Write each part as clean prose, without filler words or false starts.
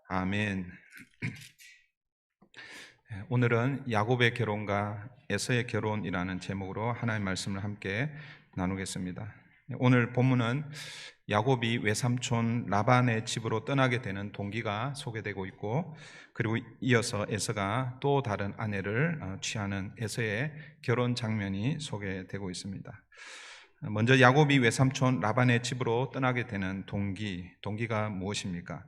아멘. 오늘은 야곱의 결혼과 에서의 결혼이라는 제목으로 하나님의 말씀을 함께 나누겠습니다. 오늘 본문은 야곱이 외삼촌 라반의 집으로 떠나게 되는 동기가 소개되고 있고, 그리고 이어서 에서가 또 다른 아내를 취하는 에서의 결혼 장면이 소개되고 있습니다. 먼저 야곱이 외삼촌 라반의 집으로 떠나게 되는 동기가 무엇입니까?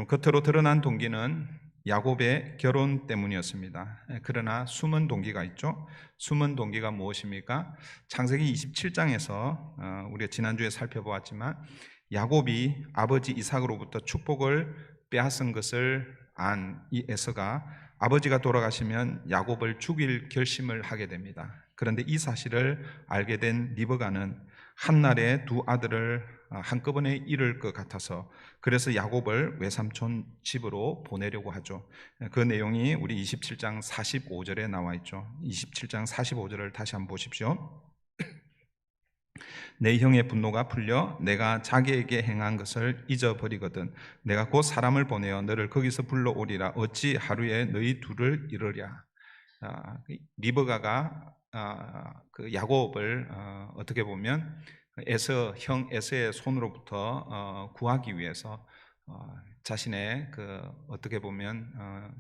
겉으로 드러난 동기는 야곱의 결혼 때문이었습니다. 그러나 숨은 동기가 있죠. 숨은 동기가 무엇입니까? 창세기 27장에서 우리가 지난주에 살펴보았지만 야곱이 아버지 이삭으로부터 축복을 빼앗은 것을 안 이 에서가 아버지가 돌아가시면 야곱을 죽일 결심을 하게 됩니다. 그런데 이 사실을 알게 된 리브가는 한날에 두 아들을 한꺼번에 잃을 것 같아서 그래서 야곱을 외삼촌 집으로 보내려고 하죠. 그 내용이 우리 27장 45절에 나와 있죠. 27장 45절을 다시 한번 보십시오. 내 형의 분노가 풀려 내가 자기에게 행한 것을 잊어버리거든 내가 곧 사람을 보내어 너를 거기서 불러오리라. 어찌 하루에 너희 둘을 이르랴. 리브가가 그 야곱을 어떻게 보면 형 에서의 손으로부터 구하기 위해서 자신의 그 어떻게 보면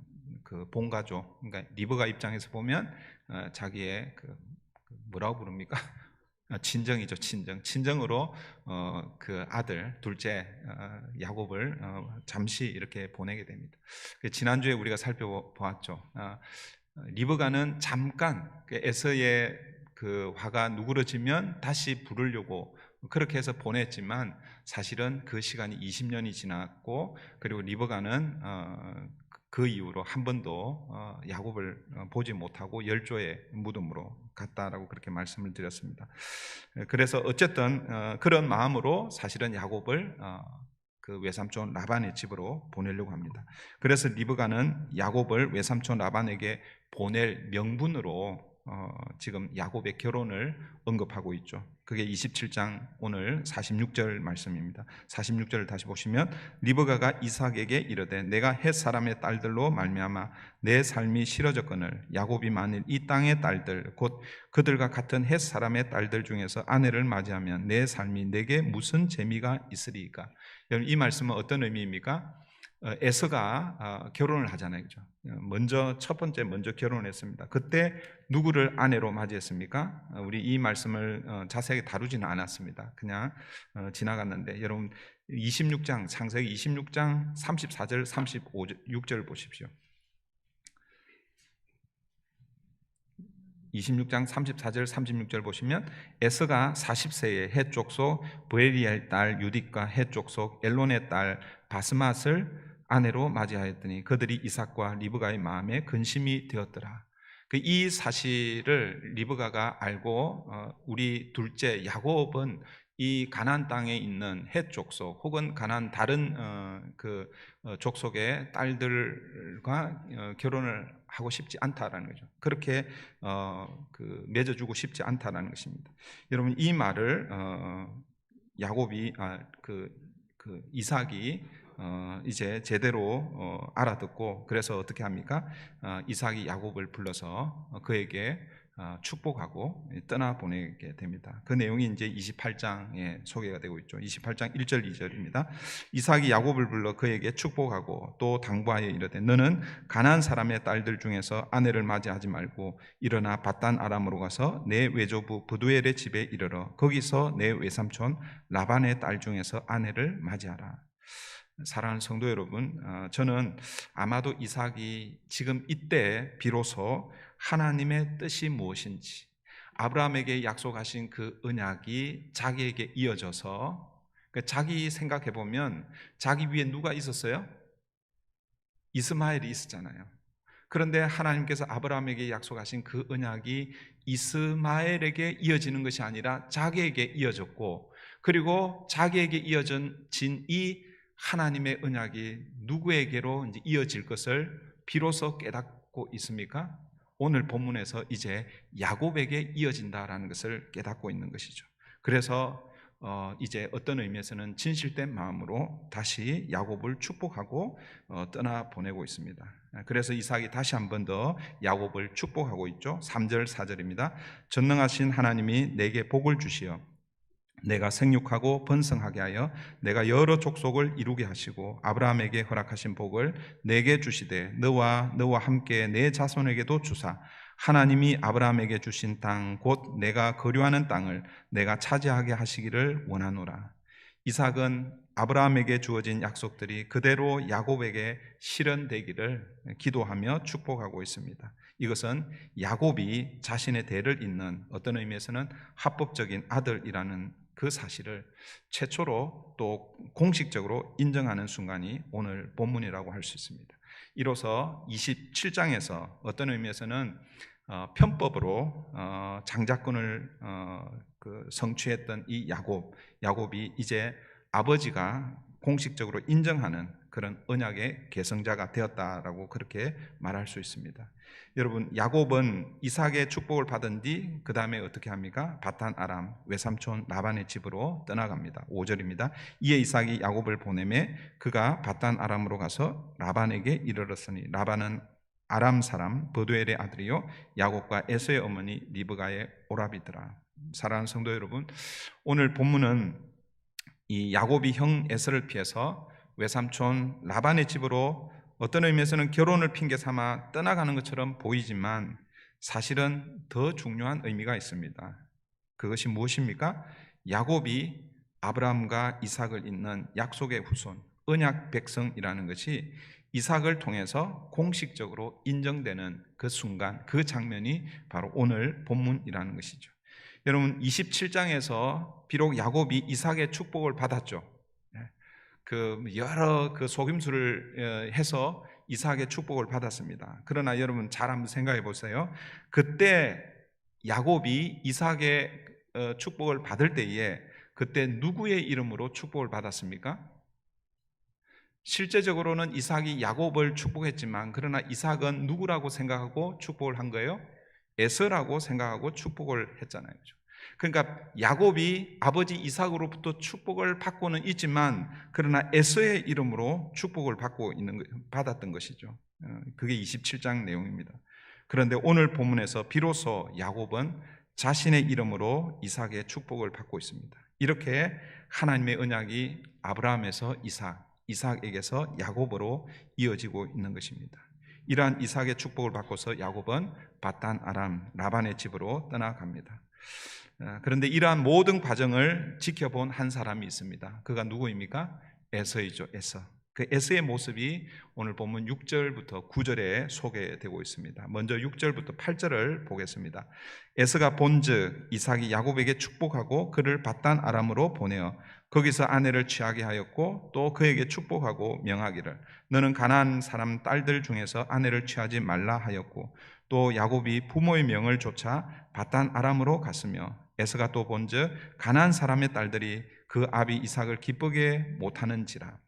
그 본가족, 그러니까 리브가 입장에서 보면 자기의 그 뭐라고 부릅니까? 친정이죠. 친정으로 그 아들 둘째 야곱을 잠시 이렇게 보내게 됩니다. 지난주에 우리가 살펴보았죠. 리브가는 잠깐 에서의 그 화가 누그러지면 다시 부르려고 그렇게 해서 보냈지만 사실은 그 시간이 20년이 지났고, 그리고 리브가는 그 이후로 한 번도 야곱을 보지 못하고 열조의 무덤으로 갔다라고 그렇게 말씀을 드렸습니다. 그래서 어쨌든 그런 마음으로 사실은 야곱을 그 외삼촌 라반의 집으로 보내려고 합니다. 그래서 리브가는 야곱을 외삼촌 라반에게 보낼 명분으로 지금 야곱의 결혼을 언급하고 있죠. 그게 27장 오늘 46절 말씀입니다. 46절을 다시 보시면 리브가가 이삭에게 이르되 내가 헷 사람의 딸들로 말미암아 내 삶이 싫어졌거늘 야곱이 만일 이 땅의 딸들 곧 그들과 같은 헷 사람의 딸들 중에서 아내를 맞이하면 내 삶이 내게 무슨 재미가 있으리까? 여러분, 이 말씀은 어떤 의미입니까? 에서가 결혼을 하잖아요, 그죠? 첫 번째 결혼을 했습니다. 그때 누구를 아내로 맞이했습니까? 우리 이 말씀을 자세하게 다루지는 않았습니다. 그냥 지나갔는데, 여러분 26장 창세기 26장 34절 35절 보십시오. 26장 34절 36절 보시면 에서가 40세에 헷 족속 브에리의 딸 유딕과 헷 족속 엘론의 딸 바스맛을 아내로 맞이하였더니 그들이 이삭과 리브가의 마음에 근심이 되었더라. 이 사실을 리브가가 알고 우리 둘째 야곱은 이 가나안 땅에 있는 헷 족속 혹은 가나안 다른 그 족속의 딸들과 결혼을 하고 싶지 않다라는 거죠. 그렇게 그 맺어주고 싶지 않다라는 것입니다. 여러분, 이 말을 야곱이 그 이삭이 이제 제대로 알아듣고 그래서 어떻게 합니까? 이삭이 야곱을 불러서 그에게 축복하고 떠나보내게 됩니다. 그 내용이 이제 28장에 소개가 되고 있죠. 28장 1절 2절입니다. 이삭이 야곱을 불러 그에게 축복하고 또 당부하여 이르되 너는 가나안 사람의 딸들 중에서 아내를 맞이하지 말고 일어나 밧단 아람으로 가서 내 외조부 브두엘의 집에 이르러 거기서 내 외삼촌 라반의 딸 중에서 아내를 맞이하라. 사랑하는 성도 여러분, 저는 아마도 이삭이 지금 이때 비로소 하나님의 뜻이 무엇인지, 아브라함에게 약속하신 그 언약이 자기에게 이어져서, 자기 생각해 보면 자기 위에 누가 있었어요? 이스마엘이 있었잖아요. 그런데 하나님께서 아브라함에게 약속하신 그 언약이 이스마엘에게 이어지는 것이 아니라 자기에게 이어졌고, 그리고 자기에게 이어진 이 하나님의 언약이 누구에게로 이제 이어질 것을 비로소 깨닫고 있습니까? 오늘 본문에서 이제 야곱에게 이어진다라는 것을 깨닫고 있는 것이죠. 그래서 이제 어떤 의미에서는 진실된 마음으로 다시 야곱을 축복하고 떠나 보내고 있습니다. 그래서 이삭이 다시 한 번 더 야곱을 축복하고 있죠. 3절 4절입니다. 전능하신 하나님이 내게 복을 주시어 내가 생육하고 번성하게 하여 내가 여러 족속을 이루게 하시고 아브라함에게 허락하신 복을 내게 주시되 너와 함께 내 자손에게도 주사 하나님이 아브라함에게 주신 땅 곧 내가 거류하는 땅을 내가 차지하게 하시기를 원하노라. 이삭은 아브라함에게 주어진 약속들이 그대로 야곱에게 실현되기를 기도하며 축복하고 있습니다. 이것은 야곱이 자신의 대를 잇는 어떤 의미에서는 합법적인 아들이라는 그 사실을 최초로 또 공식적으로 인정하는 순간이 오늘 본문이라고 할 수 있습니다. 이로써 27장에서 어떤 의미에서는 편법으로 장자권을 성취했던 이 야곱이 이제 아버지가 공식적으로 인정하는 그런 언약의 계승자가 되었다라고 그렇게 말할 수 있습니다. 여러분, 야곱은 이삭의 축복을 받은 뒤 그 다음에 어떻게 합니까? 바탄 아람 외삼촌 라반의 집으로 떠나갑니다. 5절입니다. 이에 이삭이 야곱을 보내매 그가 바탄 아람으로 가서 라반에게 이르렀으니 라반은 아람 사람 버두엘의 아들이요 야곱과 에서의 어머니 리브가의 오라비더라. 사랑하는 성도 여러분, 오늘 본문은 이 야곱이 형 에서를 피해서 외삼촌 라반의 집으로 어떤 의미에서는 결혼을 핑계 삼아 떠나가는 것처럼 보이지만 사실은 더 중요한 의미가 있습니다. 그것이 무엇입니까? 야곱이 아브라함과 이삭을 잇는 약속의 후손, 언약 백성이라는 것이 이삭을 통해서 공식적으로 인정되는 그 순간, 그 장면이 바로 오늘 본문이라는 것이죠. 여러분, 27장에서 비록 야곱이 이삭의 축복을 받았죠. 여러 속임수를 해서 이삭의 축복을 받았습니다. 그러나 여러분 잘 한번 생각해 보세요. 그때 야곱이 이삭의 축복을 받을 때에 그때 누구의 이름으로 축복을 받았습니까? 실제적으로는 이삭이 야곱을 축복했지만 그러나 이삭은 누구라고 생각하고 축복을 한 거예요? 에서라고 생각하고 축복을 했잖아요. 그러니까 야곱이 아버지 이삭으로부터 축복을 받고는 있지만 그러나 에서의 이름으로 축복을 받았던 것이죠. 그게 27장 내용입니다. 그런데 오늘 본문에서 비로소 야곱은 자신의 이름으로 이삭의 축복을 받고 있습니다. 이렇게 하나님의 언약이 아브라함에서 이삭에게서 야곱으로 이어지고 있는 것입니다. 이러한 이삭의 축복을 받고서 야곱은 바탄 아람 라반의 집으로 떠나갑니다. 그런데 이러한 모든 과정을 지켜본 한 사람이 있습니다. 그가 누구입니까? 에서이죠. 그 에서의 모습이 오늘 본문 6절부터 9절에 소개되고 있습니다. 먼저 6절부터 8절을 보겠습니다. 에서가 본즉 이삭이 야곱에게 축복하고 그를 바탄 아람으로 보내어 거기서 아내를 취하게 하였고 또 그에게 축복하고 명하기를 너는 가나안 사람 딸들 중에서 아내를 취하지 말라 하였고 또 야곱이 부모의 명을 좇아 바탄 아람으로 갔으며 에서가 또 본즉 가나안 사람의 딸들이 그 아비 이삭을 기쁘게 못하는지라.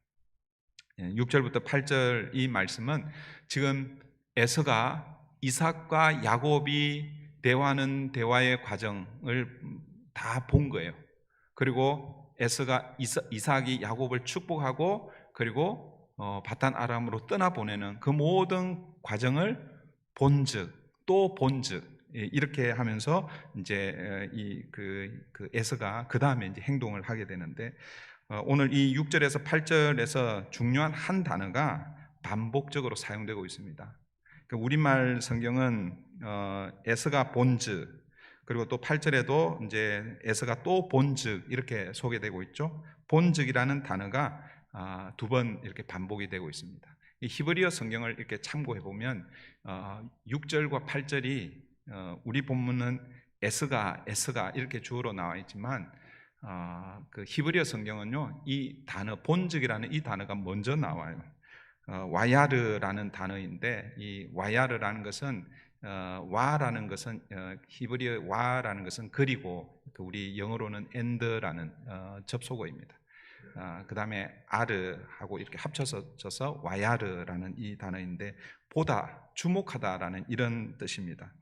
6절부터 8절 이 말씀은 지금 에서가 이삭과 야곱이 대화하는 대화의 과정을 다 본 거예요. 그리고 에서가 이삭이 야곱을 축복하고 그리고 바탄 아람으로 떠나보내는 그 모든 과정을 본즉 또 본즉 이렇게 하면서 이제 그 에서가 그 다음에 이제 행동을 하게 되는데 오늘 이 6절에서 8절에서 중요한 한 단어가 반복적으로 사용되고 있습니다. 우리말 성경은 에서가 본즉 그리고 또 8절에도 이제 에서가 또 본즉 이렇게 소개되고 있죠. 본즉이라는 단어가 두 번 이렇게 반복이 되고 있습니다. 이 히브리어 성경을 이렇게 참고해 보면 6절과 8절이 우리 본문은 에서가 이렇게 주어로 나와 있지만 그 히브리어 성경은요 이 단어 본즉이라는 이 단어가 먼저 나와요. 와야르라는 단어인데 이 와야르라는 것은 와라는 것은 히브리어 와라는 것은 그리고 우리 영어로는 and라는 접속어입니다. 그 다음에 아르하고 이렇게 합쳐서 져서 와야르라는 이 단어인데 보다, 주목하다라는 이런 뜻입니다.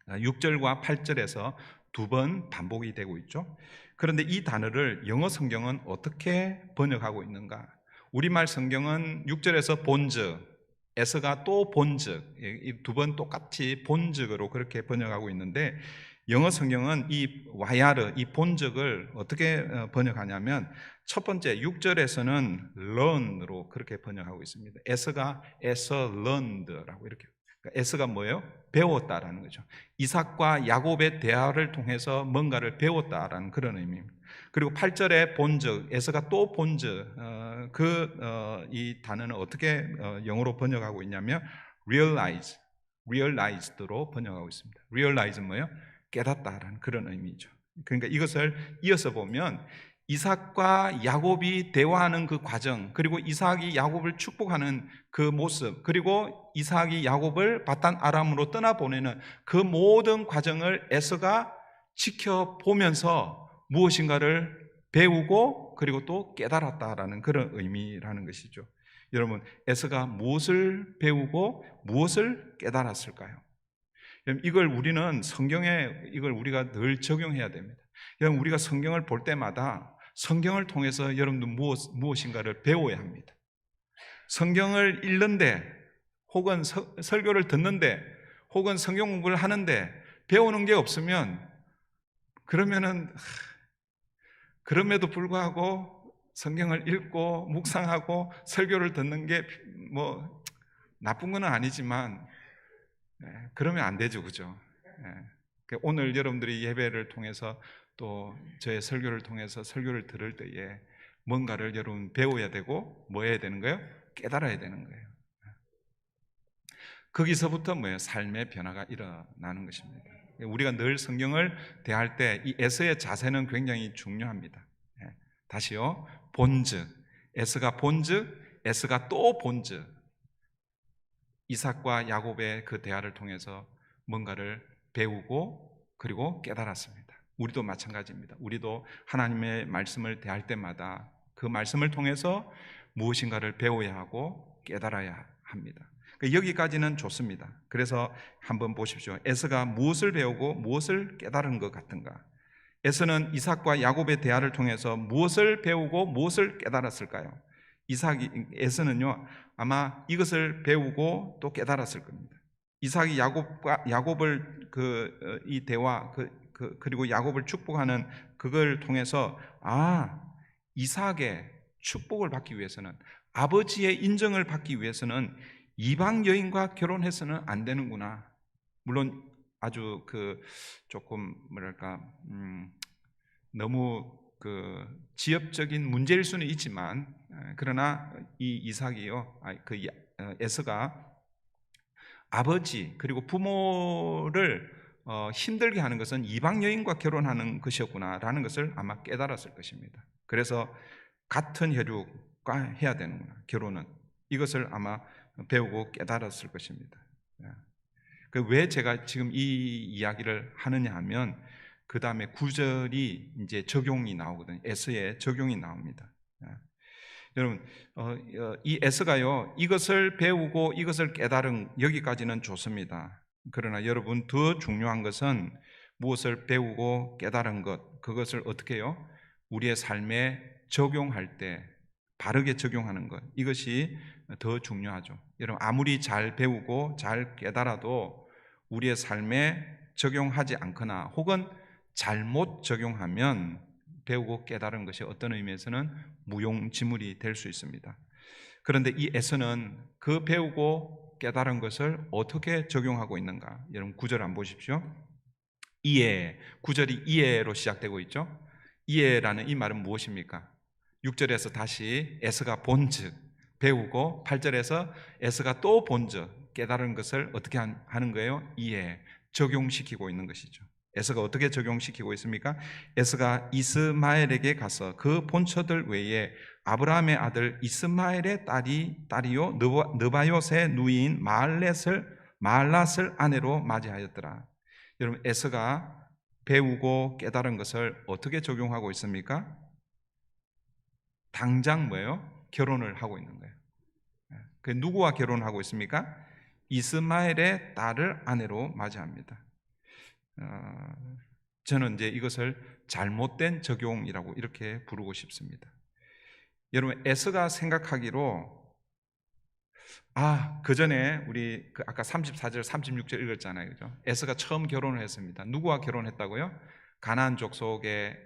6절과 8절에서 두 번 반복이 되고 있죠. 그런데 이 단어를 영어 성경은 어떻게 번역하고 있는가? 우리말 성경은 6절에서 본즉, 에서가 또 본즉, 이 두 번 똑같이 본즉으로 그렇게 번역하고 있는데, 영어 성경은 이 와야르, 이 본즉을 어떻게 번역하냐면, 첫 번째 6절에서는 learn으로 그렇게 번역하고 있습니다. 에서가 에서 learned라고 이렇게. 그러니까 에서가 뭐예요? 배웠다라는 거죠. 이삭과 야곱의 대화를 통해서 뭔가를 배웠다라는 그런 의미입니다. 그리고 8절에 본즉, 에서가 또 본즉, 이 단어는 어떻게 영어로 번역하고 있냐면 realized로 번역하고 있습니다. realize는 뭐예요? 깨닫다라는 그런 의미죠. 그러니까 이것을 이어서 보면 이삭과 야곱이 대화하는 그 과정, 그리고 이삭이 야곱을 축복하는 그 모습, 그리고 이삭이 야곱을 바단 아람으로 떠나보내는 그 모든 과정을 에서가 지켜보면서 무엇인가를 배우고 그리고 또 깨달았다라는 그런 의미라는 것이죠. 여러분, 에서가 무엇을 배우고 무엇을 깨달았을까요? 이걸 우리는 성경에 이걸 우리가 늘 적용해야 됩니다. 여러분, 우리가 성경을 볼 때마다 성경을 통해서 여러분들 무엇인가를 배워야 합니다. 성경을 읽는데 혹은 설교를 듣는데 혹은 성경 공부를 하는데 배우는 게 없으면 그러면은 그럼에도 불구하고 성경을 읽고 묵상하고 설교를 듣는 게 뭐 나쁜 건 아니지만 그러면 안 되죠, 그죠? 오늘 여러분들이 예배를 통해서 또 저의 설교를 통해서 설교를 들을 때에 뭔가를 여러분 배워야 되고 뭐 해야 되는 거예요? 깨달아야 되는 거예요. 거기서부터 뭐예요? 삶의 변화가 일어나는 것입니다. 우리가 늘 성경을 대할 때 이 에서의 자세는 굉장히 중요합니다. 다시요. 본즉, 에서가 본즉, 에서가 또 본즉. 이삭과 야곱의 그 대화를 통해서 뭔가를 배우고 그리고 깨달았습니다. 우리도 마찬가지입니다. 우리도 하나님의 말씀을 대할 때마다 그 말씀을 통해서 무엇인가를 배워야 하고 깨달아야 합니다. 여기까지는 좋습니다. 그래서 한번 보십시오. 에서가 무엇을 배우고 무엇을 깨달은 것 같은가? 에서는 이삭과 야곱의 대화를 통해서 무엇을 배우고 무엇을 깨달았을까요? 에서는요 아마 이것을 배우고 또 깨달았을 겁니다. 이삭이 야곱을 이 대화 그리고 야곱을 축복하는 그걸 통해서 이삭의 축복을 받기 위해서는, 아버지의 인정을 받기 위해서는 이방 여인과 결혼해서는 안 되는구나. 물론 아주 조금 뭐랄까 너무 지엽적인 문제일 수는 있지만, 그러나 이 이삭이요, 에서가 아버지 그리고 부모를 힘들게 하는 것은 이방 여인과 결혼하는 것이었구나라는 것을 아마 깨달았을 것입니다. 그래서 같은 혈육과 해야 되는구나, 결혼은. 이것을 아마 배우고 깨달았을 것입니다. 왜 제가 지금 이 이야기를 하느냐 하면 그 다음에 9절이 이제 적용이 나오거든요. 에서의 적용이 나옵니다. 여러분, 이 에서가요, 이것을 배우고 이것을 깨달은 여기까지는 좋습니다. 그러나 여러분, 더 중요한 것은 무엇을 배우고 깨달은 것, 그것을 어떻게 해요? 우리의 삶에 적용할 때 바르게 적용하는 것, 이것이 더 중요하죠. 여러분, 아무리 잘 배우고 잘 깨달아도 우리의 삶에 적용하지 않거나 혹은 잘못 적용하면 배우고 깨달은 것이 어떤 의미에서는 무용지물이 될 수 있습니다. 그런데 이 에서는 그 배우고 깨달은 것을 어떻게 적용하고 있는가? 여러분 9절 안 보십시오. 이해, 9절이 이해로 시작되고 있죠. 이해라는 이 말은 무엇입니까? 6절에서 다시 에서가 본즉 배우고, 8절에서 에서가 또 본즉 깨달은 것을 어떻게 하는 거예요? 이해, 적용시키고 있는 것이죠. 에서가 어떻게 적용시키고 있습니까? 에서가 이스마엘에게 가서 그 본처들 외에 아브라함의 아들 이스마엘의 딸이요 느바요스의 누이인 마알랏을 아내로 맞이하였더라. 여러분, 에서가 배우고 깨달은 것을 어떻게 적용하고 있습니까? 당장 뭐예요? 결혼을 하고 있는 거예요. 그 누구와 결혼하고 있습니까? 이스마엘의 딸을 아내로 맞이합니다. 저는 이제 이것을 잘못된 적용이라고 이렇게 부르고 싶습니다. 여러분, 에서가 생각하기로 그 전에 우리 아까 34절 36절 읽었잖아요, 그죠? 에서가 처음 결혼을 했습니다. 누구와 결혼했다고요? 가나안 족속의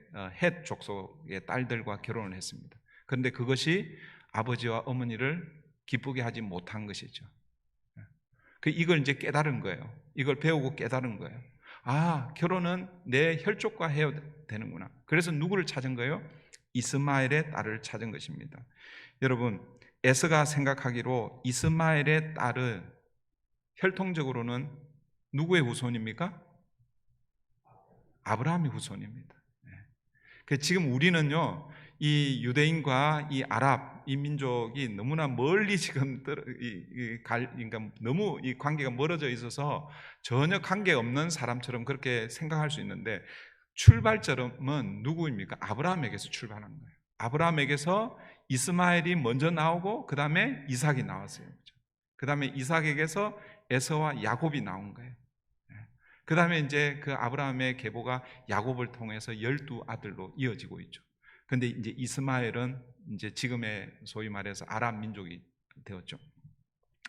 헷 족속의 딸들과 결혼을 했습니다. 그런데 그것이 아버지와 어머니를 기쁘게 하지 못한 것이죠. 이걸 이제 깨달은 거예요. 이걸 배우고 깨달은 거예요. 결혼은 내 혈족과 해야 되는구나. 그래서 누구를 찾은 거예요? 이스마엘의 딸을 찾은 것입니다. 여러분, 에서가 생각하기로 이스마엘의 딸은 혈통적으로는 누구의 후손입니까? 아브라함의 후손입니다. 지금 우리는요, 이 유대인과 이 아랍, 이 민족이 너무나 멀리 지금 그러니까 너무 이 관계가 멀어져 있어서 전혀 관계 없는 사람처럼 그렇게 생각할 수 있는데, 출발점은 누구입니까? 아브라함에게서 출발한 거예요. 아브라함에게서 이스마엘이 먼저 나오고 그 다음에 이삭이 나왔어요. 그 다음에 이삭에게서 에서와 야곱이 나온 거예요. 그 다음에 이제 그 아브라함의 계보가 야곱을 통해서 12아들로 이어지고 있죠. 근데 이제 이스마엘은 이제 지금의 소위 말해서 아랍 민족이 되었죠.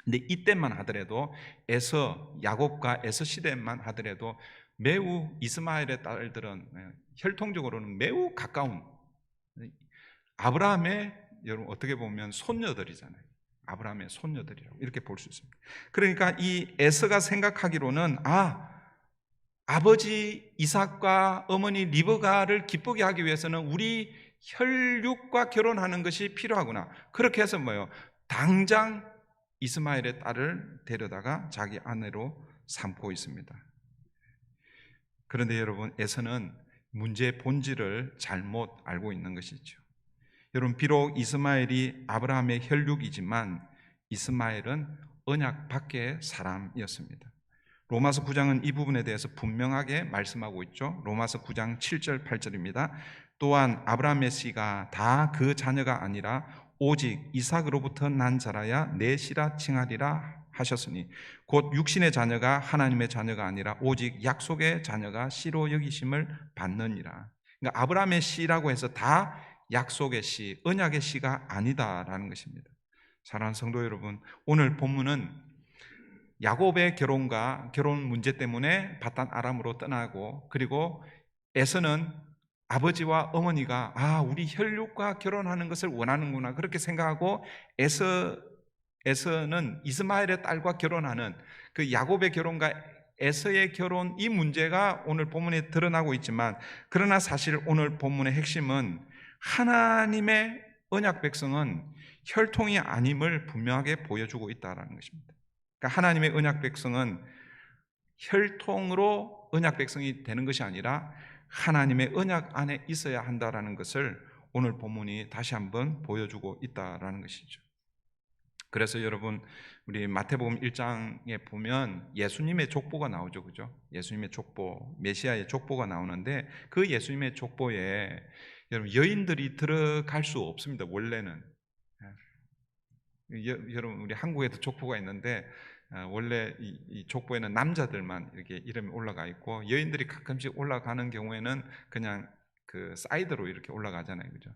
근데 이때만 하더라도 야곱과 에서 시대만 하더라도 매우 이스마엘의 딸들은 혈통적으로는 매우 가까운 아브라함의, 여러분 어떻게 보면 손녀들이잖아요. 아브라함의 손녀들이라고 이렇게 볼 수 있습니다. 그러니까 이 에서가 생각하기로는 아버지 이삭과 어머니 리브가를 기쁘게 하기 위해서는 우리 혈육과 결혼하는 것이 필요하구나. 그렇게 해서 당장 이스마엘의 딸을 데려다가 자기 아내로 삼고 있습니다. 그런데 여러분, 에서는 문제의 본질을 잘못 알고 있는 것이죠. 여러분, 비록 이스마엘이 아브라함의 혈육이지만 이스마엘은 언약 밖의 사람이었습니다. 로마서 9장은 이 부분에 대해서 분명하게 말씀하고 있죠. 로마서 9장 7절 8절입니다. 또한 아브라함의 씨가 다 그 자녀가 아니라 오직 이삭으로부터 난 자라야 내 씨라 칭하리라 하셨으니 곧 육신의 자녀가 하나님의 자녀가 아니라 오직 약속의 자녀가 씨로 여기심을 받느니라. 그러니까 아브라함의 씨라고 해서 다 약속의 씨, 언약의 씨가 아니다라는 것입니다. 사랑하는 성도 여러분, 오늘 본문은 야곱의 결혼 문제 때문에 바단 아람으로 떠나고, 그리고 에서는 아버지와 어머니가 우리 혈육과 결혼하는 것을 원하는구나 그렇게 생각하고, 에서는 이스마엘의 딸과 결혼하는 그 야곱의 결혼과 에서의 결혼, 이 문제가 오늘 본문에 드러나고 있지만, 그러나 사실 오늘 본문의 핵심은 하나님의 언약 백성은 혈통이 아님을 분명하게 보여주고 있다는 것입니다. 그러니까 하나님의 언약 백성은 혈통으로 언약 백성이 되는 것이 아니라 하나님의 언약 안에 있어야 한다는 것을 오늘 본문이 다시 한번 보여주고 있다는 것이죠. 그래서 여러분, 우리 마태복음 1장에 보면 예수님의 족보가 나오죠, 그죠? 예수님의 족보, 메시아의 족보가 나오는데, 그 예수님의 족보에 여러분 여인들이 들어갈 수 없습니다. 원래는. 여러분, 우리 한국에도 족보가 있는데 원래 이 족보에는 남자들만 이렇게 이름이 올라가 있고, 여인들이 가끔씩 올라가는 경우에는 그냥 그 사이드로 이렇게 올라가잖아요, 그죠?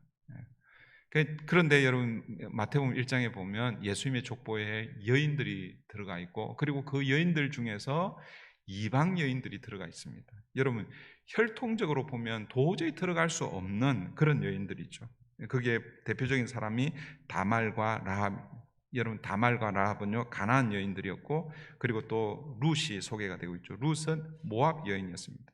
그런데 여러분, 마태복음 1장에 보면 예수님의 족보에 여인들이 들어가 있고, 그리고 그 여인들 중에서 이방 여인들이 들어가 있습니다. 여러분, 혈통적으로 보면 도저히 들어갈 수 없는 그런 여인들이죠. 그게 대표적인 사람이 다말과 라합. 여러분, 다말과 라합은요 가나안 여인들이었고, 그리고 또 룻이 소개가 되고 있죠. 룻은 모압 여인이었습니다.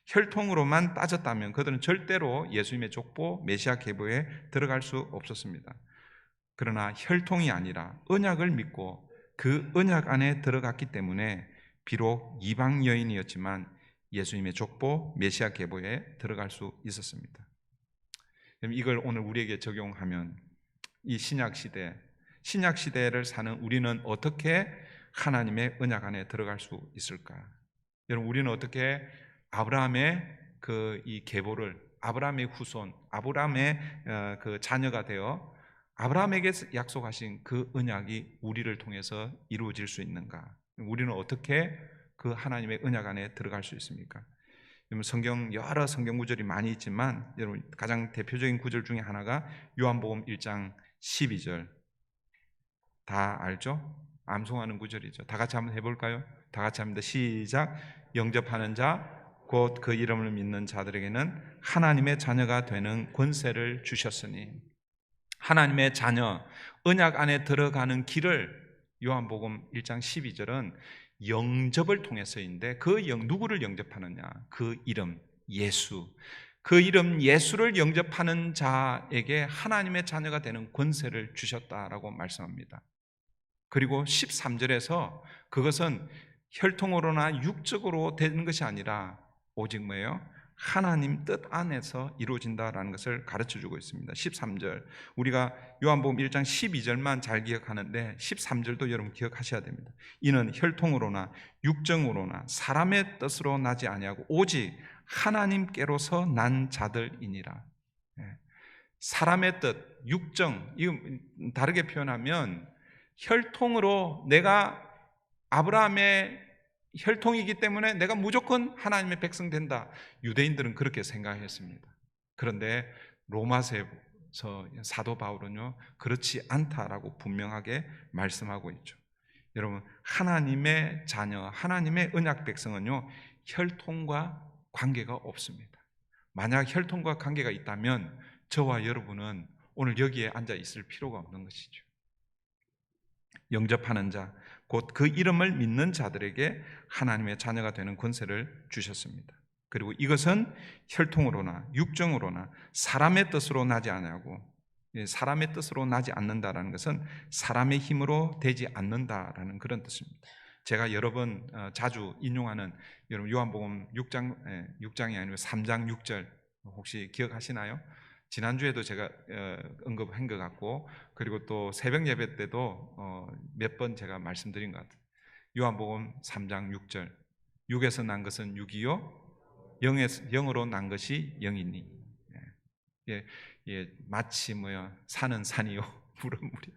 혈통으로만 따졌다면 그들은 절대로 예수님의 족보, 메시아 계보에 들어갈 수 없었습니다. 그러나 혈통이 아니라 언약을 믿고 그 언약 안에 들어갔기 때문에 비록 이방 여인이었지만 예수님의 족보, 메시아 계보에 들어갈 수 있었습니다. 이걸 오늘 우리에게 적용하면 이 신약 시대를 사는 우리는 어떻게 하나님의 언약 안에 들어갈 수 있을까? 여러분, 우리는 어떻게 아브라함의 이 계보를, 아브라함의 후손, 아브라함의 그 자녀가 되어 아브라함에게 약속하신 그 언약이 우리를 통해서 이루어질 수 있는가? 우리는 어떻게 그 하나님의 언약 안에 들어갈 수 있습니까? 여러분 성경 여러 성경 구절이 많이 있지만 여러분 가장 대표적인 구절 중에 하나가 요한복음 1장 12절 다 알죠? 암송하는 구절이죠. 다 같이 한번 해볼까요? 다 같이 합니다. 시작. 영접하는 자 곧 그 이름을 믿는 자들에게는 하나님의 자녀가 되는 권세를 주셨으니 하나님의 자녀 언약 안에 들어가는 길을 요한복음 1장 12절은 영접을 통해서인데 누구를 영접하느냐? 그 이름 예수. 그 이름 예수를 영접하는 자에게 하나님의 자녀가 되는 권세를 주셨다라고 말씀합니다. 그리고 13절에서 그것은 혈통으로나 육적으로 되는 것이 아니라 오직 뭐예요? 하나님 뜻 안에서 이루어진다라는 것을 가르쳐주고 있습니다. 13절 우리가 요한복음 1장 12절만 잘 기억하는데 13절도 여러분 기억하셔야 됩니다. 이는 혈통으로나 육정으로나 사람의 뜻으로 나지 아니하고 오직 하나님께로서 난 자들이니라. 사람의 뜻, 육정, 이거 다르게 표현하면 혈통으로 내가 아브라함의 혈통이기 때문에 내가 무조건 하나님의 백성 된다. 유대인들은 그렇게 생각했습니다. 그런데 로마서에서 사도 바울은요 그렇지 않다라고 분명하게 말씀하고 있죠. 여러분 하나님의 자녀, 하나님의 언약 백성은요 혈통과 관계가 없습니다. 만약 혈통과 관계가 있다면 저와 여러분은 오늘 여기에 앉아 있을 필요가 없는 것이죠. 영접하는 자, 곧 그 이름을 믿는 자들에게 하나님의 자녀가 되는 권세를 주셨습니다. 그리고 이것은 혈통으로나 육정으로나 사람의 뜻으로 나지 않냐고, 사람의 뜻으로 나지 않는다라는 것은 사람의 힘으로 되지 않는다라는 그런 뜻입니다. 제가 여러 번 자주 인용하는 여러분 요한복음 6장이 아니고 3장 6절 혹시 기억하시나요? 지난주에도 제가 언급한 것 같고 그리고 또 새벽 예배 때도 몇 번 제가 말씀드린 것 같아요. 요한복음 3장 6절 6에서 난 것은 6이요 0으로 난 것이 0이니 마치 산은 산이요 물은 물이요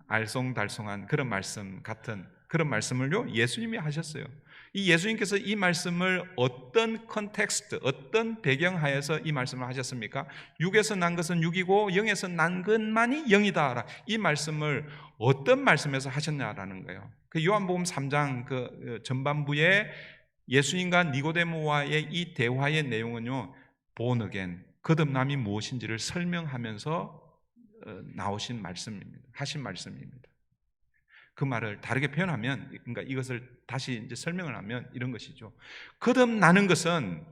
알쏭달쏭한 그런 말씀 같은 그런 말씀을요 예수님이 하셨어요. 이 예수님께서 이 말씀을 어떤 컨텍스트, 어떤 배경하에서 이 말씀을 하셨습니까? 6에서 난 것은 6이고 0에서 난 것만이 0이다. 이 말씀을 어떤 말씀에서 하셨냐라는 거예요. 그 요한복음 3장 그 전반부에 예수님과 니고데모와의 이 대화의 내용은요 born again, 거듭남이 무엇인지를 설명하면서 나오신 말씀입니다. 하신 말씀입니다. 그 말을 다르게 표현하면, 그러니까 이것을 다시 이제 설명을 하면 이런 것이죠. 거듭나는 것은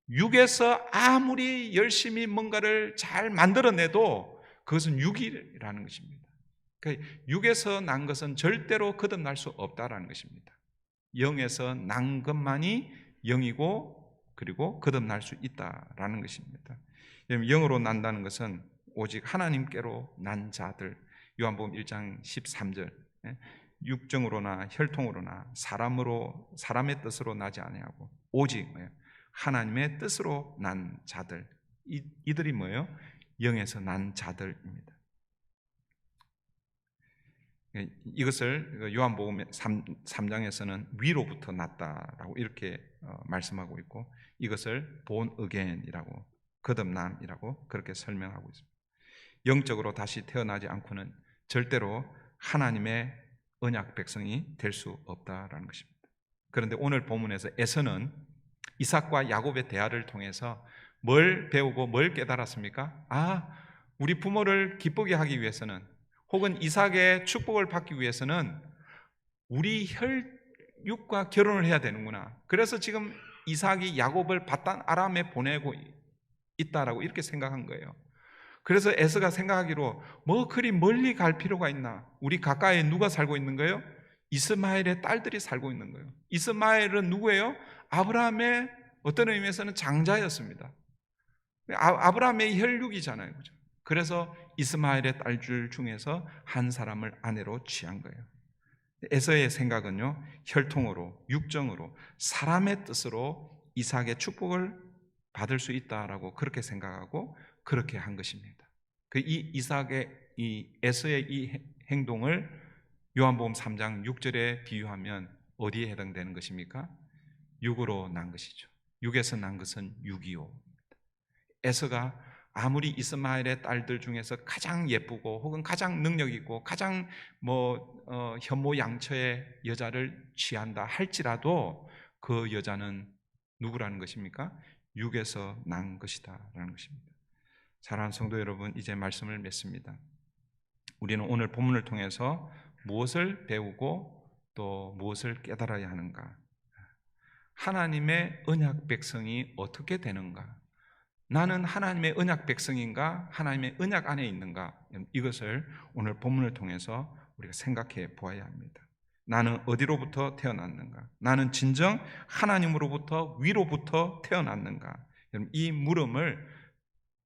육에서 아무리 열심히 뭔가를 잘 만들어내도 그것은 육이라는 것입니다. 그러니까 육에서 난 것은 절대로 거듭날 수 없다라는 것입니다. 영에서 난 것만이 영이고 그리고 거듭날 수 있다라는 것입니다. 영으로 난다는 것은 오직 하나님께로 난 자들, 요한복음 1장 13절 육정으로나 혈통으로나 사람의 뜻으로 나지 아니하고 오직 하나님의 뜻으로 난 자들, 이들이 뭐예요? 영에서 난 자들입니다. 이것을 요한복음 3장에서는 위로부터 났다라고 이렇게 말씀하고 있고 이것을 born again이라고 거듭남이라고 그렇게 설명하고 있습니다. 영적으로 다시 태어나지 않고는 절대로 하나님의 언약 백성이 될 수 없다라는 것입니다. 그런데 오늘 본문에서 에서는 이삭과 야곱의 대화를 통해서 뭘 배우고 뭘 깨달았습니까? 우리 부모를 기쁘게 하기 위해서는 혹은 이삭의 축복을 받기 위해서는 우리 혈육과 결혼을 해야 되는구나. 그래서 지금 이삭이 야곱을 바단 아람에 보내고 있다라고 이렇게 생각한 거예요. 그래서 에서가 생각하기로 그리 멀리 갈 필요가 있나? 우리 가까이에 누가 살고 있는 거예요? 이스마엘의 딸들이 살고 있는 거예요. 이스마엘은 누구예요? 아브라함의 어떤 의미에서는 장자였습니다. 아브라함의 혈육이잖아요. 그죠? 그래서 이스마엘의 딸들 중에서 한 사람을 아내로 취한 거예요. 에서의 생각은요, 혈통으로, 육정으로, 사람의 뜻으로 이삭의 축복을 받을 수 있다라고 그렇게 생각하고 그렇게 한 것입니다. 이 이삭의 이 에서의 이 행동을 요한복음 3장 6절에 비유하면 어디에 해당되는 것입니까? 육으로 난 것이죠. 육에서 난 것은 625. 에서가 아무리 이스마엘의 딸들 중에서 가장 예쁘고 혹은 가장 능력 있고 가장 현모양처의 여자를 취한다 할지라도 그 여자는 누구라는 것입니까? 육에서 난 것이다라는 것입니다. 사랑하는 성도 여러분, 이제 말씀을 맺습니다. 우리는 오늘 본문을 통해서 무엇을 배우고 또 무엇을 깨달아야 하는가? 하나님의 언약 백성이 어떻게 되는가? 나는 하나님의 언약 백성인가? 하나님의 언약 안에 있는가? 이것을 오늘 본문을 통해서 우리가 생각해 보아야 합니다. 나는 어디로부터 태어났는가? 나는 진정 하나님으로부터 위로부터 태어났는가? 이 물음을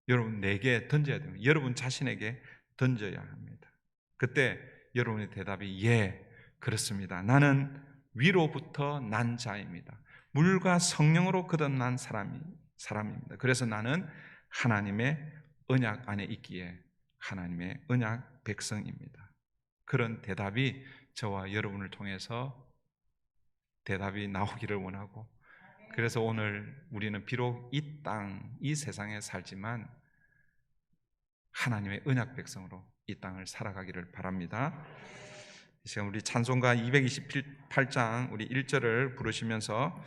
여러분 내게 던져야 됩니다. 여러분 자신에게 던져야 합니다. 그때 여러분의 대답이 예, 그렇습니다. 나는 위로부터 난 자입니다. 물과 성령으로 거듭난 사람입니다. 그래서 나는 하나님의 언약 안에 있기에 하나님의 언약 백성입니다. 그런 대답이 저와 여러분을 통해서 대답이 나오기를 원하고, 그래서 오늘 우리는 비록 이 땅, 이 세상에 살지만 하나님의 언약 백성으로 이 땅을 살아가기를 바랍니다. 이 시간 우리 찬송가 228장 우리 1절을 부르시면서